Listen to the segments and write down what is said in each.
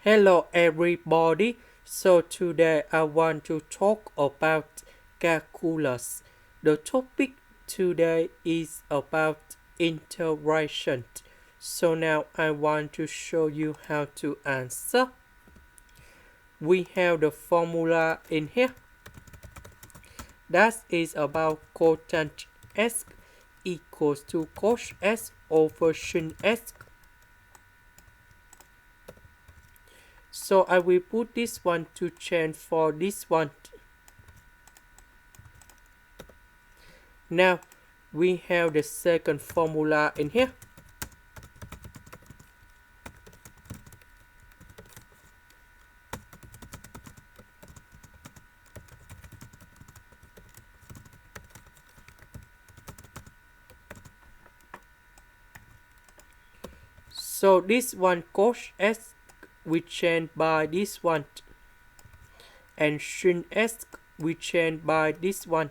Hello everybody. So today I want to talk about calculus. The topic today is about integration. So now I want to show you how to answer. We have the formula in here. That is about cothx s equals to cos s over sin s. So I will put this one to change for this one. Now we have the second formula in here. So this one cos s we change by this one, and sin s we change by this one.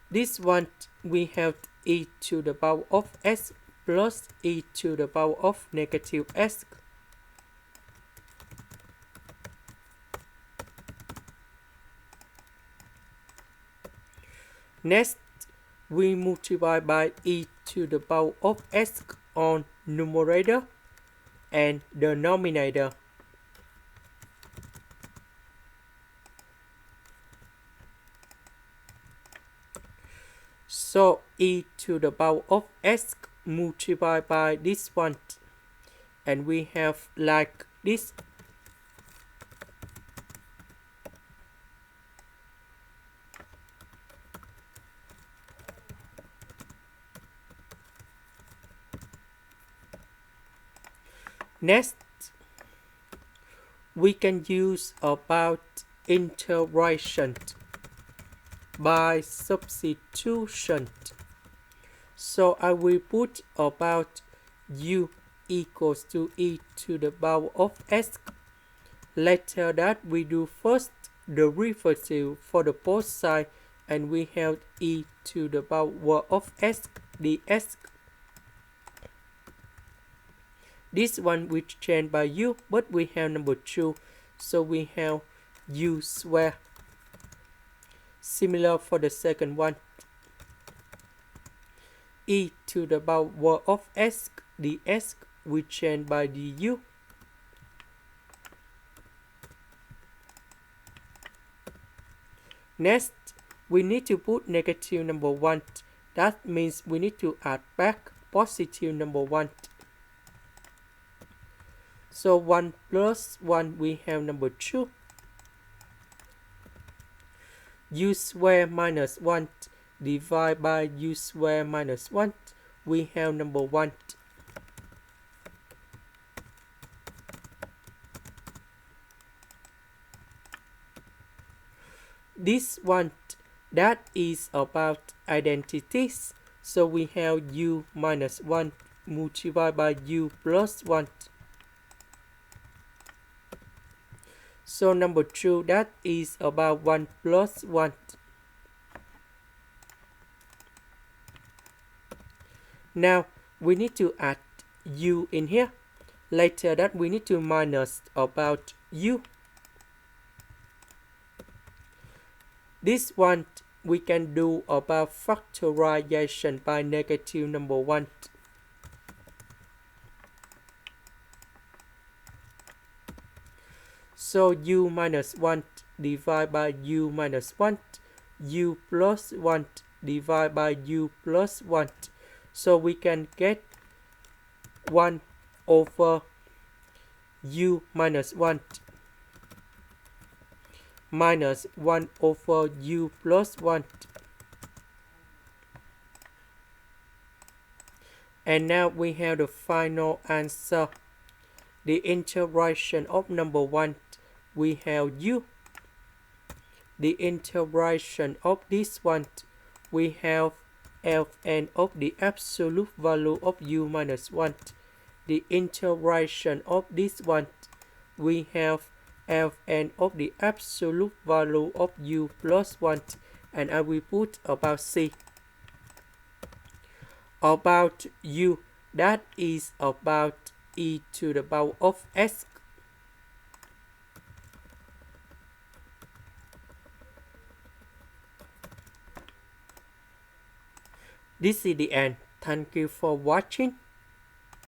This one we have e to the power of s plus e to the power of negative s. Next, we multiply by e to the power of s on numerator and denominator. So e to the power of s multiplied by this one, and we have like this. Next, we can use about integration by substitution. So I will put about u equals to e to the power of s. Later that we do first derivative for the both sides, and we have e to the power of s ds. This one we change by u, but we have number 2, so we have u square. Similar for the second one. E to the power of s ds we change by du. Next, we need to put negative number 1. That means we need to add back positive number 1. So 1 plus 1 we have number 2. U square minus 1 divided by u square minus 1, we have number 1. This one, that is about identities. So we have u minus 1 multiplied by u plus 1. So number 2, that is about 1 plus 1. Now we need to add u in here. Later that we need to minus about u. This one we can do about factorization by negative number 1. So u minus 1 divided by u minus 1, u plus 1 divided by u plus 1. So we can get 1 over u minus 1 minus 1 over u plus 1. And now we have the final answer. The integration of number 1, we have u. The integration of this one, we have Ln of the absolute value of u minus 1. The integration of this one, we have Ln of the absolute value of u plus 1, and I will put about c. About u, that is about e to the power of s. This is the end. Thank you for watching.